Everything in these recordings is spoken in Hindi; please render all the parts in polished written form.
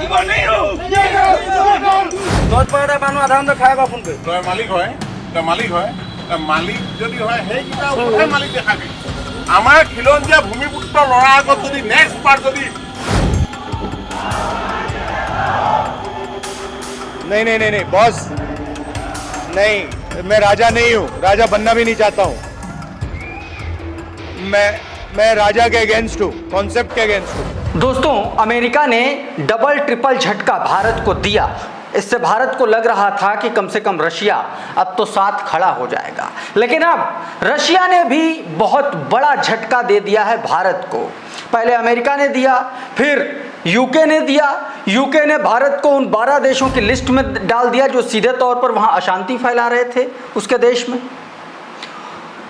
ऊपर नहीं हूँ। তই মালিক হয় মালিক যদি হয় সেইকেইটা ওপৰতহে মালিক দেখাবি আমাৰ খিলঞ্জীয়া ভূমিপুত্ৰ ল'ৰাৰ আগত যদি নেক্সট পাৰ্ট যদি नहीं बॉस नहीं, मैं राजा नहीं हूँ, राजा बनना भी नहीं चाहता हूँ। मैं राजा के अगेंस्ट हूँ, कॉन्सेप्ट के अगेंस्ट हूँ। दोस्तों, अमेरिका ने डबल ट्रिपल झटका भारत को दिया। इससे भारत को लग रहा था कि कम से कम रशिया अब तो साथ खड़ा हो जाएगा, लेकिन अब रशिया ने भी बहुत बड़ा झटका दे दिया है भारत को। पहले अमेरिका ने दिया, फिर यूके ने दिया। यूके ने भारत को उन 12 देशों की लिस्ट में डाल दिया जो सीधे तौर पर वहां अशांति फैला रहे थे उसके देश में।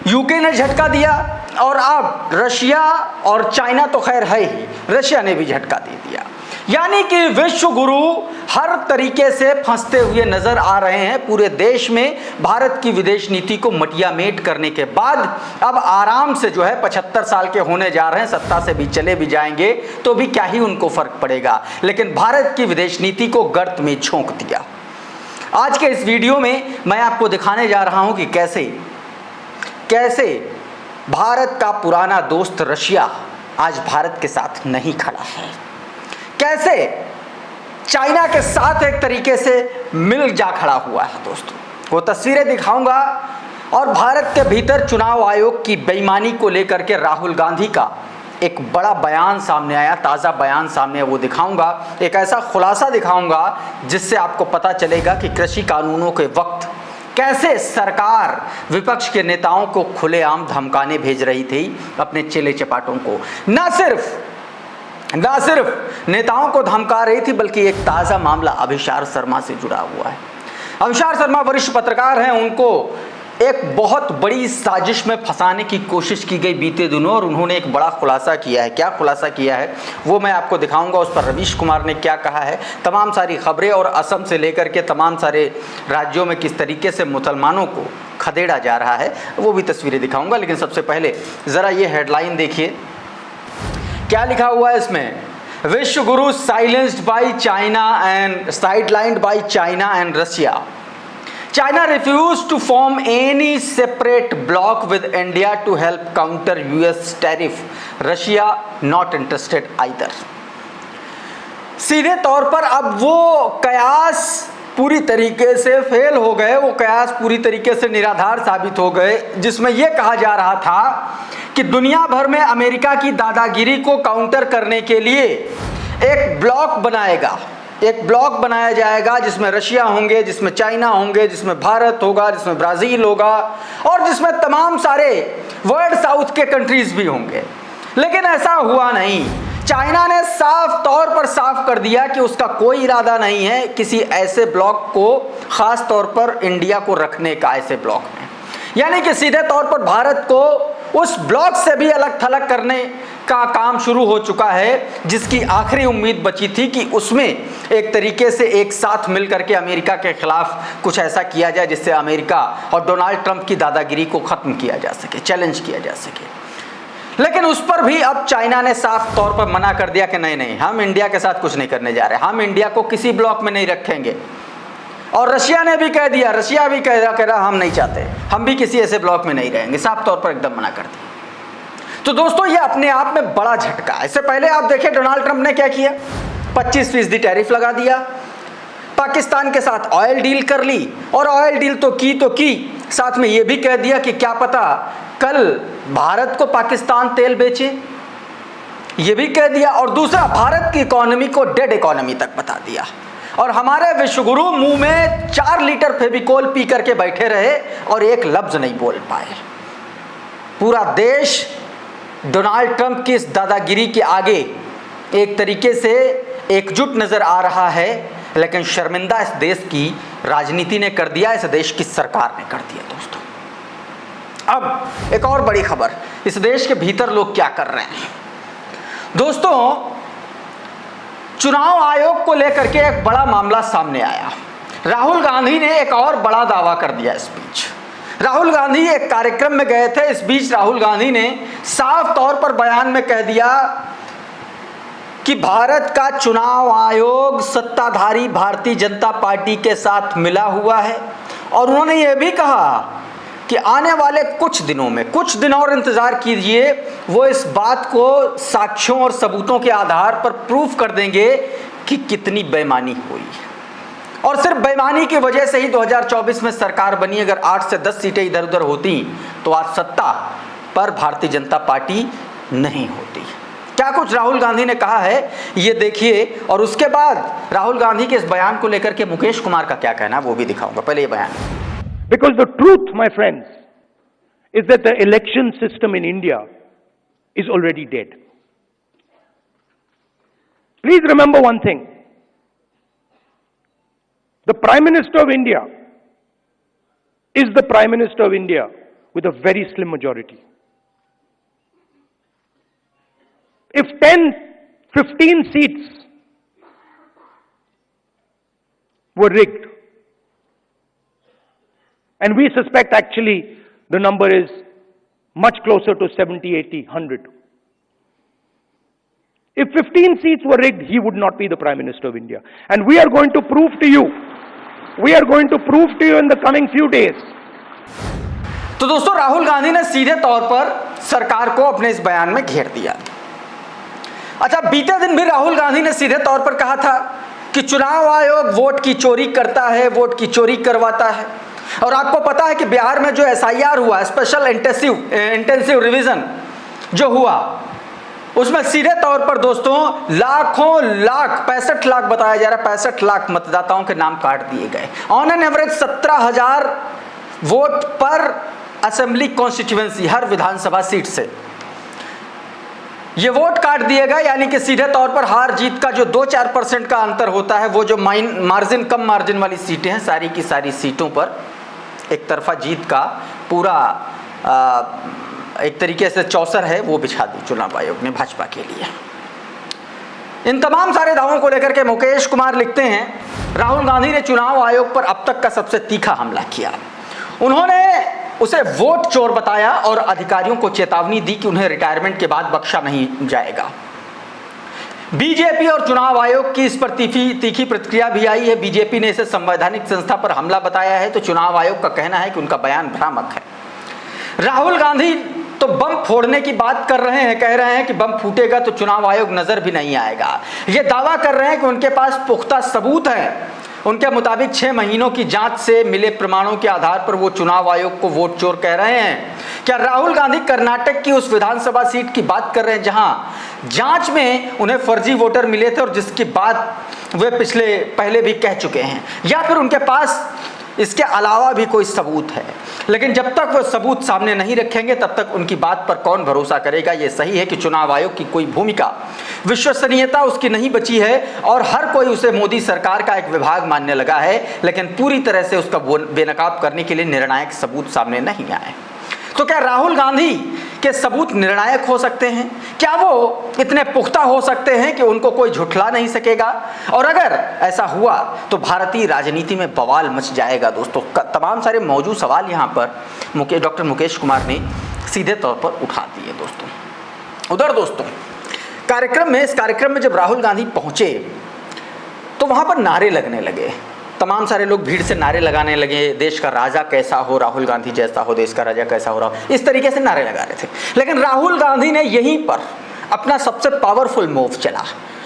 यूके ने झटका दिया और अब रशिया और चाइना तो खैर है ही, रशिया ने भी झटका दे दिया। यानी कि विश्व गुरु हर तरीके से फंसते हुए नजर आ रहे हैं पूरे देश में। भारत की विदेश नीति को मटियामेट करने के बाद अब आराम से जो है 75 साल के होने जा रहे हैं, सत्ता से भी चले भी जाएंगे तो भी क्या ही उनको फर्क पड़ेगा, लेकिन भारत की विदेश नीति को गर्त में झोंक दिया। आज के इस वीडियो में मैं आपको दिखाने जा रहा हूं कि कैसे भारत का पुराना दोस्त रशिया आज भारत के साथ नहीं खड़ा है, कैसे चाइना के साथ एक तरीके से मिल जा खड़ा हुआ है। दोस्तों, वो तस्वीरें दिखाऊंगा और भारत के भीतर चुनाव आयोग की बेईमानी को लेकर के राहुल गांधी का एक बड़ा बयान सामने आया, ताज़ा बयान सामने वो दिखाऊंगा। एक ऐसा खुलासा दिखाऊंगा जिससे आपको पता चलेगा कि कृषि कानूनों के वक्त कैसे सरकार विपक्ष के नेताओं को खुलेआम धमकाने भेज रही थी अपने चेले चपाटों को। ना सिर्फ नेताओं को धमका रही थी, बल्कि एक ताज़ा मामला अभिषार शर्मा से जुड़ा हुआ है। अभिषार शर्मा वरिष्ठ पत्रकार हैं, उनको एक बहुत बड़ी साजिश में फंसाने की कोशिश की गई बीते दिनों और उन्होंने एक बड़ा खुलासा किया है। क्या खुलासा किया है वो मैं आपको दिखाऊंगा। उस पर रवीश कुमार ने क्या कहा है, तमाम सारी खबरें और असम से लेकर के तमाम सारे राज्यों में किस तरीके से मुसलमानों को खदेड़ा जा रहा है वो भी तस्वीरें दिखाऊंगा। लेकिन सबसे पहले ज़रा ये हेडलाइन देखिए, क्या लिखा हुआ है इसमें। विश्व गुरु silenced by China and sidelined by China and Russia. China refused to form any separate bloc with India to help counter US tariff. Russia not interested either. सीधे तौर पर अब वो कयास पूरी तरीके से फेल हो गए, वो कयास पूरी तरीके से निराधार साबित हो गए, जिसमें यह कहा जा रहा था कि दुनिया भर में अमेरिका की दादागिरी को काउंटर करने के लिए एक ब्लॉक बनाया जाएगा जिसमें रशिया होंगे, जिसमें चाइना होंगे, जिसमें भारत होगा, जिसमें ब्राज़ील होगा और जिसमें तमाम सारे वर्ल्ड साउथ के कंट्रीज भी होंगे। लेकिन ऐसा हुआ नहीं। चाइना ने साफ तौर पर साफ कर दिया कि उसका कोई इरादा नहीं है किसी ऐसे ब्लॉक को, ख़ास तौर पर इंडिया को रखने का ऐसे ब्लॉक में। यानी कि सीधे तौर पर भारत को उस ब्लॉक से भी अलग थलग करने का काम शुरू हो चुका है, जिसकी आखिरी उम्मीद बची थी कि उसमें एक तरीके से एक साथ मिलकर के अमेरिका के खिलाफ कुछ ऐसा किया जाए जिससे अमेरिका और डोनाल्ड ट्रंप की दादागिरी को ख़त्म किया जा सके, चैलेंज किया जा सके। लेकिन उस पर भी अब चाइना ने साफ तौर पर मना कर दिया कि नहीं, हम इंडिया के साथ कुछ नहीं करने जा रहे, हम इंडिया को किसी ब्लॉक में नहीं रखेंगे। और रशिया ने भी कह दिया, रशिया भी कह रहा हम नहीं चाहते, हम भी किसी ऐसे ब्लॉक में नहीं रहेंगे, साफ तौर पर एकदम मना कर दिया। तो दोस्तों, ये अपने आप में बड़ा झटका है। इससे पहले आप देखिए डोनाल्ड ट्रंप ने क्या किया, 25% टैरिफ लगा दिया, पाकिस्तान के साथ ऑयल डील कर ली और ऑयल डील तो की, साथ में ये भी कह दिया कि क्या पता कल भारत को पाकिस्तान तेल बेचे, ये भी कह दिया। और दूसरा, भारत की इकोनॉमी को डेड इकोनॉमी तक बता दिया। और हमारे विश्वगुरु मुंह में 4 लीटर फेविकोल पी करके बैठे रहे और एक लफ्ज नहीं बोल पाए। पूरा देश डोनाल्ड ट्रंप की इस दादागिरी के आगे एक तरीके से एकजुट नजर आ रहा है, लेकिन शर्मिंदा इस देश की राजनीति ने कर दिया, इस देश की सरकार ने कर दिया। दोस्तों, अब एक और बड़ी खबर, इस देश के भीतर लोग क्या कर रहे हैं। दोस्तों, चुनाव आयोग को लेकर के एक बड़ा मामला सामने आया। राहुल गांधी ने एक और बड़ा दावा कर दिया इस बीच। राहुल गांधी एक कार्यक्रम में गए थे, इस बीच राहुल गांधी ने साफ तौर पर बयान में कह दिया कि भारत का चुनाव आयोग सत्ताधारी भारतीय जनता पार्टी के साथ मिला हुआ है और उन्होंने यह भी कहा कि आने वाले कुछ दिनों में, कुछ दिन और इंतजार कीजिए, वो इस बात को साक्ष्यों और सबूतों के आधार पर प्रूफ कर देंगे कि कितनी बेईमानी हुई। और सिर्फ बेईमानी की वजह से ही 2024 में सरकार बनी। अगर 8 से 10 सीटें इधर उधर होती तो आज सत्ता पर भारतीय जनता पार्टी नहीं होती। क्या कुछ राहुल गांधी ने कहा है ये देखिए, और उसके बाद राहुल गांधी के इस बयान को लेकर के मुकेश कुमार का क्या कहना है वो भी दिखाऊंगा। पहले ये बयान। Because the truth, my friends, is that the election system in India is already dead. Please remember one thing. The Prime Minister of India is the Prime Minister of India with a very slim majority. If 10, 15 seats were rigged, and we suspect actually the number is much closer to 70, 80, 100. If 15 seats were rigged, he would not be the Prime Minister of India. And we are going to prove to you in the coming few days. तो दोस्तों, राहुल गांधी ने सीधे तौर पर सरकार को अपने इस बयान में घेर दिया। अच्छा, बीते दिन भी राहुल गांधी ने सीधे तौर पर कहा था कि चुनाव आयोग वोट की चोरी करता है, वोट की चोरी करवाता है। और आपको पता है कि बिहार में जो SIR हुआ, स्पेशल इंटेंसिव रिवीजन जो हुआ, उसमें सीधे तौर पर दोस्तों लाखों लाख 65 लाख बताया जा रहा है, 65 लाख मतदाताओं के नाम काट दिए गए। ऑन एन एवरेज 17,000 वोट पर असेंबली कॉन्स्टिट्यूएंसी, हर विधानसभा सीट से ये वोट काट दिए गए। यानी कि सीधे तौर पर हार जीत का जो 2-4% का अंतर होता है, वो जो मार्जिन, कम मार्जिन वाली सीटें हैं, सारी की सारी सीटों पर एक तरफा जीत का पूरा एक तरीके से चौसर है वो बिछा दी चुनाव आयोग ने भाजपा के लिए। इन तमाम सारे दावों को लेकर के मुकेश कुमार लिखते हैं, राहुल गांधी ने चुनाव आयोग पर अब तक का सबसे तीखा हमला किया। उन्होंने उसे वोट चोर बताया और अधिकारियों को चेतावनी दी कि उन्हें रिटायरमेंट के बाद बख्शा नहीं जाएगा। बीजेपी और चुनाव आयोग की इस पर तीखी प्रतिक्रिया भी आई है। बीजेपी ने इसे संवैधानिक संस्था पर हमला बताया है, तो चुनाव आयोग का कहना है कि उनका बयान भ्रामक है। राहुल गांधी तो बम फोड़ने की बात कर रहे हैं, कह रहे हैं कि बम फूटेगा तो चुनाव आयोग नजर भी नहीं आएगा। ये दावा कर रहे हैं कि उनके पास पुख्ता सबूत है। उनके मुताबिक 6 महीनों की जांच से मिले प्रमाणों के आधार पर वो चुनाव आयोग को वोट चोर कह रहे हैं। क्या राहुल गांधी कर्नाटक की उस विधानसभा सीट की बात कर रहे हैं जहां जांच में उन्हें फर्जी वोटर मिले थे और जिसकी बात वे पहले भी कह चुके हैं, या फिर उनके पास इसके अलावा भी कोई सबूत है? लेकिन जब तक वो सबूत सामने नहीं रखेंगे तब तक उनकी बात पर कौन भरोसा करेगा। ये सही है कि चुनाव आयोग की कोई भूमिका, विश्वसनीयता उसकी नहीं बची है और हर कोई उसे मोदी सरकार का एक विभाग मानने लगा है, लेकिन पूरी तरह से उसका बेनकाब करने के लिए निर्णायक सबूत सामने नहीं आए। तो क्या राहुल गांधी के सबूत निर्णायक हो सकते हैं? क्या वो इतने पुख्ता हो सकते हैं कि उनको कोई झुठला नहीं सकेगा? और अगर ऐसा हुआ तो भारतीय राजनीति में बवाल मच जाएगा। दोस्तों, तमाम सारे मौजूद सवाल यहाँ पर डॉक्टर मुकेश कुमार ने सीधे तौर पर उठा दिए। दोस्तों, उधर दोस्तों इस कार्यक्रम में जब राहुल गांधी पहुंचे तो वहां पर नारे लगने लगे। तमाम सारे लोग भीड़ से नारे लगाने लगे, देश का राजा कैसा हो, राहुल गांधी जैसा हो, देश का राजा कैसा हो, इस तरीके से नारे लगा रहे थे। लेकिन राहुल गांधी ने यहीं पर अपना सबसे पावरफुल मूव चला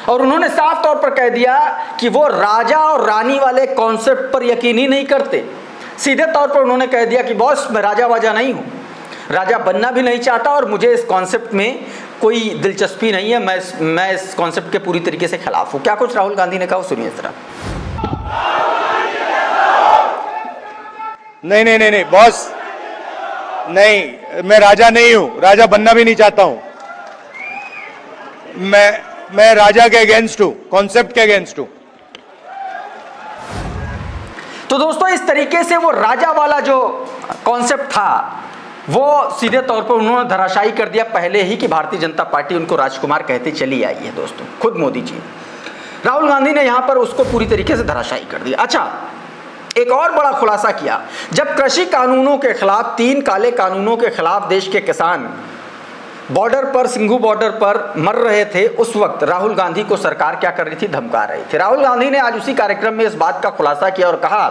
और उन्होंने साफ तौर पर कह दिया कि वो राजा और रानी वाले कॉन्सेप्ट पर यकीन ही नहीं करते। सीधे तौर पर उन्होंने कह दिया कि बॉस, मैं राजा वाजा नहीं हूँ, राजा बनना भी नहीं चाहता और मुझे इस कॉन्सेप्ट में कोई दिलचस्पी नहीं है, मैं इस कॉन्सेप्ट के पूरी तरीके से खिलाफ हूँ। क्या कुछ राहुल गांधी ने कहा, सुनिए जरा। नहीं बॉस, नहीं, मैं राजा नहीं हूं, राजा बनना भी नहीं चाहता हूं। मैं राजा के अगेंस्ट हूं, कॉन्सेप्ट के अगेंस्ट हूं। तो दोस्तों, इस तरीके से वो राजा वाला जो कॉन्सेप्ट था वो सीधे तौर पर उन्होंने धराशायी कर दिया पहले ही कि भारतीय जनता पार्टी उनको राजकुमार कहते चली आई है। दोस्तों, खुद मोदी जी, राहुल गांधी ने यहां पर उसको पूरी तरीके से धराशायी कर दिया। अच्छा, एक और बड़ा खुलासा किया। जब कृषि कानूनों के खिलाफ, 3 काले कानूनों के खिलाफ देश के किसान बॉर्डर पर, सिंघू बॉर्डर पर मर रहे थे, उस वक्त राहुल गांधी को सरकार क्या कर रही थी? धमका रही थी। राहुल गांधी ने आज उसी कार्यक्रम में इस बात का खुलासा किया और कहा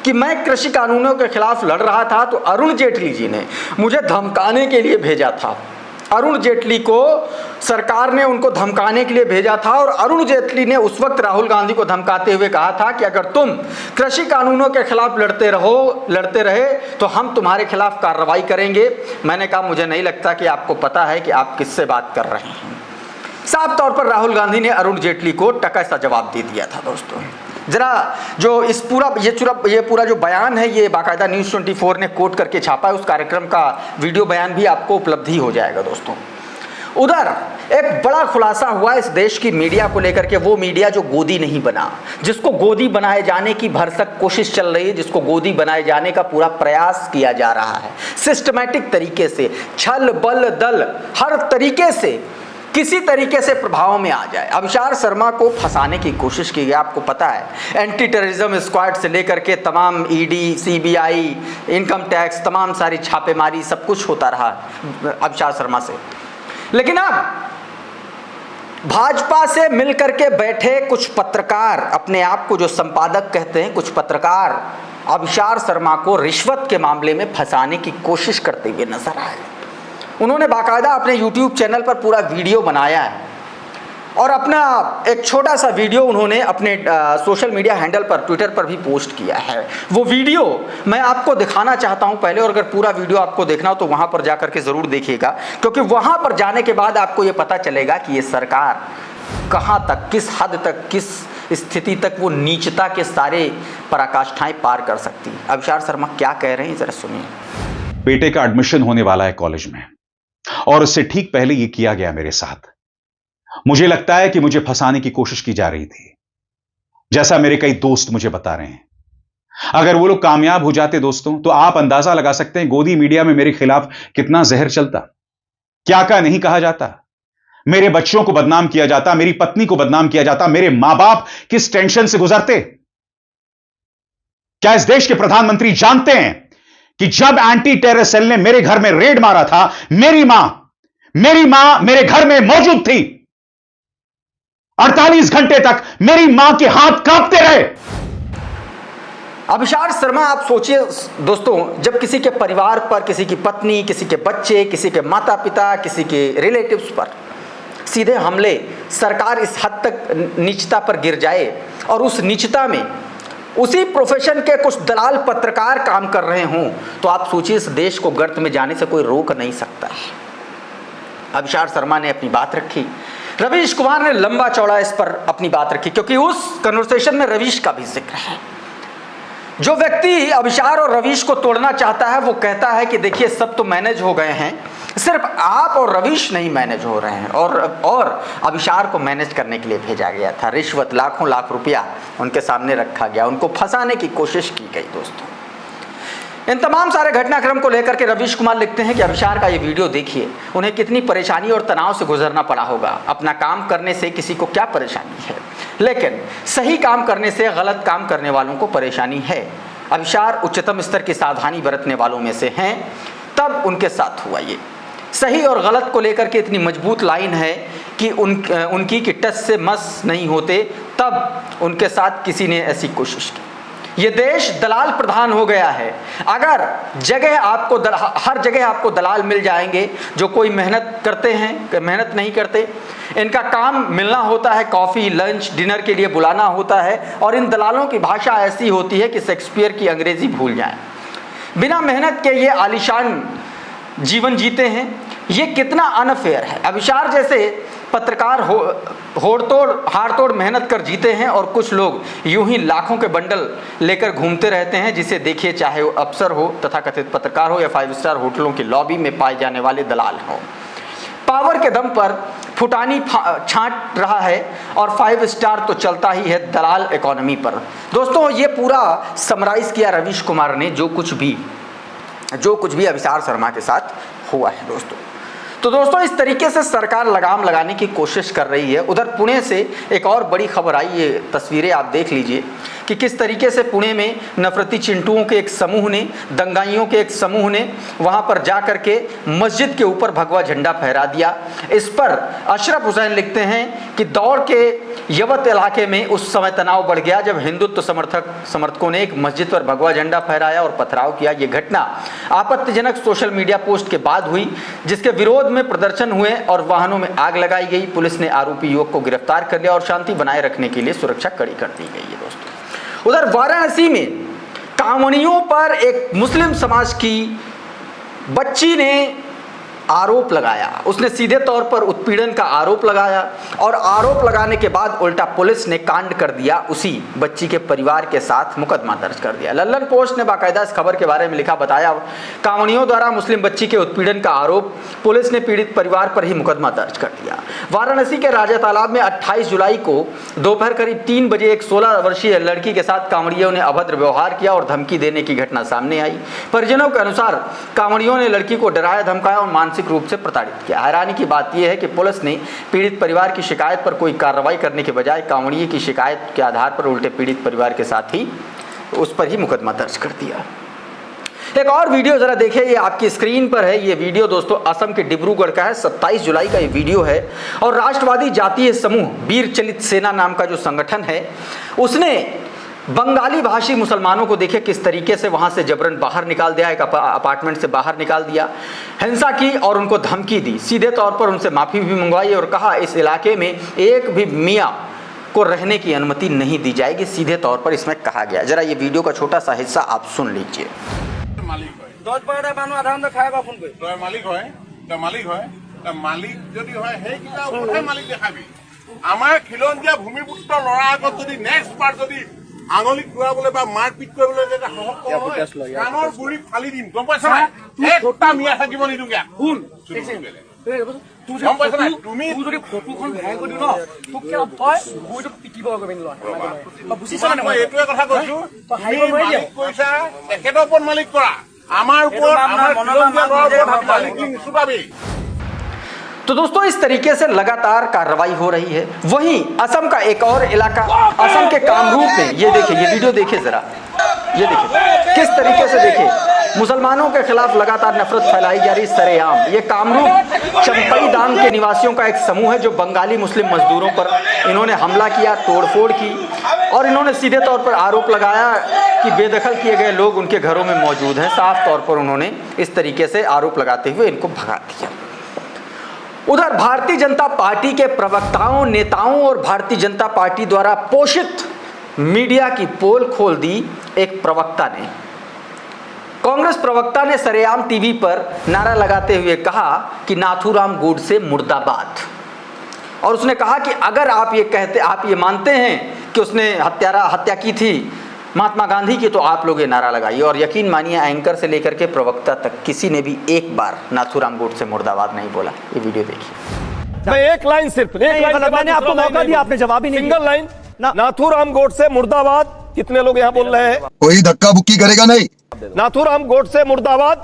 कि मैं कृषि कानूनों के खिलाफ लड़ रहा था तो अरुण जेटली जी ने मुझे धमकाने के लिए भेजा था। अरुण जेटली को सरकार ने उनको धमकाने के लिए भेजा था और अरुण जेटली ने उस वक्त राहुल गांधी को धमकाते हुए कहा था कि अगर तुम कृषि कानूनों के खिलाफ लड़ते रहे तो हम तुम्हारे खिलाफ कार्रवाई करेंगे। मैंने कहा मुझे नहीं लगता कि आपको पता है कि आप किससे बात कर रहे हैं। साफ तौर पर राहुल गांधी ने अरुण जेटली को टका सा जवाब दे दिया था। दोस्तों जरा जो ये पूरा जो बयान है, ये बाकायदा न्यूज़ 24 ने कोट करके छापा है। उस कार्यक्रम का वीडियो बयान भी आपको उपलब्ध ही हो जाएगा। दोस्तों उधर एक बड़ा खुलासा हुआ इस देश की मीडिया को लेकर के, वो मीडिया जो गोदी नहीं बना, जिसको गोदी बनाए जाने की भरसक कोशिश चल रही है, जिसको गोदी बनाए जाने का पूरा प्रयास किया जा रहा है, सिस्टमैटिक तरीके से, छल बल दल हर तरीके से किसी तरीके से प्रभाव में आ जाए। अभिषार शर्मा को फंसाने की कोशिश की गई। आपको पता है एंटी टेररिज्म स्क्वाड से लेकर के तमाम ईडी, सीबीआई, इनकम टैक्स, तमाम सारी छापेमारी, सब कुछ होता रहा अभिषार शर्मा से। लेकिन अब भाजपा से मिलकर के बैठे कुछ पत्रकार, अपने आप को जो संपादक कहते हैं, कुछ पत्रकार अभिषार शर्मा को रिश्वत के मामले में फंसाने की कोशिश करते हुए नजर आए। उन्होंने बाकायदा अपने YouTube चैनल पर पूरा वीडियो बनाया है और अपना एक छोटा सा वीडियो उन्होंने अपने सोशल मीडिया हैंडल पर, ट्विटर पर भी पोस्ट किया है। वो वीडियो मैं आपको दिखाना चाहता हूं पहले, और अगर पूरा वीडियो आपको देखना हो तो वहां पर जाकर के ज़रूर देखिएगा, क्योंकि वहां पर जाने के बाद आपको ये पता चलेगा कि ये सरकार कहां तक, किस हद तक, किस स्थिति तक वो नीचता के सारे पराकाष्ठाएं पार कर सकती है। अभिषार शर्मा क्या कह रहे हैं जरा सुनिए। बेटे का एडमिशन होने वाला है कॉलेज में, और उससे ठीक पहले यह किया गया मेरे साथ। मुझे लगता है कि मुझे फंसाने की कोशिश की जा रही थी, जैसा मेरे कई दोस्त मुझे बता रहे हैं। अगर वो लोग कामयाब हो जाते दोस्तों, तो आप अंदाजा लगा सकते हैं गोदी मीडिया में मेरे खिलाफ कितना जहर चलता, क्या नहीं कहा जाता, मेरे बच्चों को बदनाम किया जाता, मेरी पत्नी को बदनाम किया जाता, मेरे मां बाप किस टेंशन से गुजरते। क्या इस देश के प्रधानमंत्री जानते हैं कि जब एंटी टेरर सेल ने मेरे घर में रेड मारा था, मेरी मां मेरे घर में मौजूद थी। 48 घंटे तक मेरी मां के हाथ कांपते रहे। अभिषार शर्मा, आप सोचिए दोस्तों, जब किसी के परिवार पर, किसी की पत्नी, किसी के बच्चे, किसी के माता पिता, किसी के रिलेटिव्स पर सीधे हमले, सरकार इस हद तक नीचता पर गिर जाए और उस नीचता में उसी प्रोफेशन के कुछ दलाल पत्रकार काम कर रहे हों, तो आप सोचिए इस देश को गर्त में जाने से कोई रोक नहीं सकता है। अभिषार शर्मा ने अपनी बात रखी, रवीश कुमार ने लंबा चौड़ा इस पर अपनी बात रखी, क्योंकि उस कन्वर्सेशन में रवीश का भी जिक्र है। जो व्यक्ति अभिषार और रवीश को तोड़ना चाहता है वो कहता है कि देखिए सब तो मैनेज हो गए हैं, सिर्फ आप और रवीश नहीं मैनेज हो रहे हैं, और अभिषार को मैनेज करने के लिए भेजा गया था। रिश्वत, लाखों लाख रुपया उनके सामने रखा गया, उनको फंसाने की कोशिश की गई। दोस्तों इन तमाम सारे घटनाक्रम को लेकर के रवीश कुमार लिखते हैं कि अभिषार का ये वीडियो देखिए, उन्हें कितनी परेशानी और तनाव से गुजरना पड़ा होगा। अपना काम करने से किसी को क्या परेशानी है, लेकिन सही काम करने से गलत काम करने वालों को परेशानी है। अभिषार उच्चतम स्तर की सावधानी बरतने वालों में से हैं, तब उनके साथ हुआ ये। सही और गलत को लेकर के इतनी मजबूत लाइन है कि उनकी कि टच से मस नहीं होते, तब उनके साथ किसी ने ऐसी कोशिश की। ये देश दलाल प्रधान हो गया है। अगर हर जगह आपको दलाल मिल जाएंगे जो कोई मेहनत करते हैं, मेहनत नहीं करते, इनका काम मिलना होता है, कॉफ़ी, लंच, डिनर के लिए बुलाना होता है, और इन दलालों की भाषा ऐसी होती है कि शेक्सपियर की अंग्रेजी भूल जाएं। बिना मेहनत के ये आलीशान जीवन जीते हैं। ये कितना अनफेयर है। अभिषार जैसे पत्रकार हाड़ तोड़ मेहनत कर जीते हैं, और कुछ लोग यूं ही लाखों के बंडल लेकर घूमते रहते हैं, जिसे देखिए चाहे वो अफसर हो, तथाकथित पत्रकार हो, या 5 स्टार होटलों की लॉबी में पाए जाने वाले दलाल हो। पावर के दम पर फुटानी छांट रहा है, और 5 स्टार तो चलता ही है दलाल इकोनॉमी पर। दोस्तों ये पूरा समराइज किया रवीश कुमार ने जो कुछ भी अभिषार शर्मा के साथ हुआ है। दोस्तों इस तरीके से सरकार लगाम लगाने की कोशिश कर रही है। उधर पुणे से एक और बड़ी खबर आई, ये तस्वीरें आप देख लीजिए कि किस तरीके से पुणे में नफरती चिंटुओं के एक समूह ने, दंगाइयों के एक समूह ने वहां पर जा करके मस्जिद के ऊपर भगवा झंडा फहरा दिया। इस पर अशरफ हुसैन लिखते हैं कि दौड़ के यवत इलाके में उस समय तनाव बढ़ गया जब हिंदुत्व समर्थकों ने एक मस्जिद पर भगवा झंडा फहराया और पथराव किया। ये घटना आपत्तिजनक सोशल मीडिया पोस्ट के बाद हुई, जिसके विरोध में प्रदर्शन हुए और वाहनों में आग लगाई गई। पुलिस ने आरोपी युवक को गिरफ्तार कर लिया और शांति बनाए रखने के लिए सुरक्षा कड़ी कर दी गई है। दोस्तों, उधर वाराणसी में कांवड़ियों पर एक मुस्लिम समाज की बच्ची ने आरोप लगाया। उसने सीधे तौर पर उत्पीड़न का आरोप लगाया और आरोप लगाने के बाद उल्टा पुलिस ने कांड कर दिया, उसी बच्ची के परिवार के साथ मुकदमा दर्ज कर दिया। लल्लन पोस्ट ने बाकायदा इस खबर के बारे में लिखा, बताया कांवड़ियों द्वारा मुस्लिम बच्ची के उत्पीड़न का आरोप, पुलिस ने पीड़ित परिवार पर ही मुकदमा दर्ज कर दिया। वाराणसी के राजा तालाब में 28 जुलाई को दोपहर करीब 3 बजे एक 16 वर्षीय लड़की के साथ कांवड़ियों ने अभद्र व्यवहार किया और धमकी देने की घटना सामने आई। परिजनों के अनुसार कांवड़ियों ने लड़की को डराया, धमकाया और मानसिक रूप से प्रताड़ित किया। हैरानी की बात यह है कि पुलिस ने पीड़ित परिवार की शिकायत पर कोई कार्रवाई करने के बजाय कांवड़िए की शिकायत के आधार पर उल्टे पीड़ित परिवार के साथ ही उस पर ही मुकदमा दर्ज कर दिया। एक और वीडियो जरा देखिए, ये आपकी स्क्रीन पर है। ये वीडियो दोस्तों असम के डिब्रूगढ़ का है, 27 जुलाई का ये वीडियो है और राष्ट्रवादी जातीय समूह वीर चलित सेना नाम का जो संगठन है उसने बंगाली भाषी मुसलमानों को देखे किस तरीके से वहां से जबरन बाहर निकाल दिया, एक अपार्टमेंट से बाहर निकाल दिया, हिंसा की और उनको धमकी दी। सीधे तौर पर उनसे माफी भी मंगवाई और कहा इस इलाके में एक भी मियाँ को रहने की अनुमति नहीं दी जाएगी। सीधे तौर पर इसमें कहा गया। जरा ये वीडियो का छोटा सा हिस्सा आप सुन लीजिए। আঙুলি ঘূৰাবলৈ বা মাৰপিট কৰিবলৈ যেতিয়া সাহস কৰে কাণৰ গুৰি ফালি দিম, গম পাইছা নাই? এটা মিয়া থাকিব নিদিওঁ। শুন গম পাইছা নাই? তুমি যদি ফটোখন ভাইৰেল কৰি দিওঁ ন, তোক কিয় তই গুৰিটো পিটিব বুজিছা নাই? মই এইটোৱে কথা কৈছো, তুমি মালিক কৈছা তেখেতৰ ওপৰত মালিক কৰা, আমাৰ ওপৰত আমাৰ মালিক নিচুকাবি। तो दोस्तों इस तरीके से लगातार कार्रवाई हो रही है। वहीं असम का एक और इलाका, असम के कामरूप में, ये देखिए, ये वीडियो देखिए जरा, ये देखिए किस तरीके से देखिए मुसलमानों के खिलाफ लगातार नफरत फैलाई जा रही सरेआम। ये कामरूप चंपई दाम के निवासियों का एक समूह है जो बंगाली मुस्लिम मजदूरों पर इन्होंने हमला किया, तोड़फोड़ की और इन्होंने सीधे तौर पर आरोप लगाया कि बेदखल किए गए लोग उनके घरों में मौजूद हैं। साफ तौर पर उन्होंने इस तरीके से आरोप लगाते हुए इनको भगा दिया। उधर भारतीय जनता पार्टी के प्रवक्ताओं, नेताओं और भारतीय जनता पार्टी द्वारा पोषित मीडिया की पोल खोल दी एक प्रवक्ता ने। कांग्रेस प्रवक्ता ने सरेआम टीवी पर नारा लगाते हुए कहा कि नाथूराम गोडसे मुर्दाबाद, और उसने कहा कि अगर आप ये मानते हैं कि उसने हत्या की थी महात्मा गांधी की, तो आप लोग ये नारा लगाइए। और यकीन मानिए एंकर से लेकर के प्रवक्ता तक किसी ने भी एक बार नाथूराम गोडसे मुर्दाबाद नहीं बोला। ये वीडियो देखिए। मैं एक लाइन सिर्फ मैंने आपको मौका दिया, आपने जवाब ही नहीं दिया। सिंगल लाइन, नाथूराम गोडसे मुर्दाबाद। कितने लोग यहाँ बोल रहे हैं? कोई धक्का बुक्की करेगा नहीं। नाथूराम गोडसे मुर्दाबाद,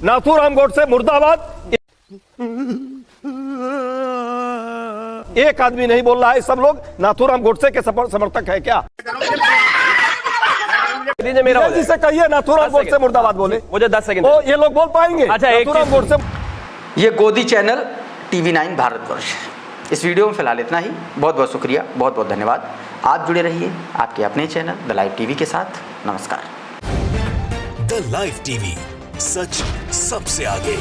नाथूराम गोडसे मुर्दाबाद। एक आदमी नहीं बोल रहा है, सब लोग नाथूराम गोडसे के समर्थक है क्या? मेरा जिसे कहिए नाथूराम गोडसे मुर्दाबाद बोले, मुझे 10 सेकंड ये लोग बोल पाएंगे। अच्छा, नाथूराम गोडसे। ये गोदी चैनल TV9 भारतवर्ष। इस वीडियो में फिलहाल इतना ही। बहुत बहुत शुक्रिया, बहुत बहुत धन्यवाद। आप जुड़े रहिए आपके अपने चैनल द लाइव टीवी के साथ। नमस्कार। द लाइव टीवी, सच सबसे आगे।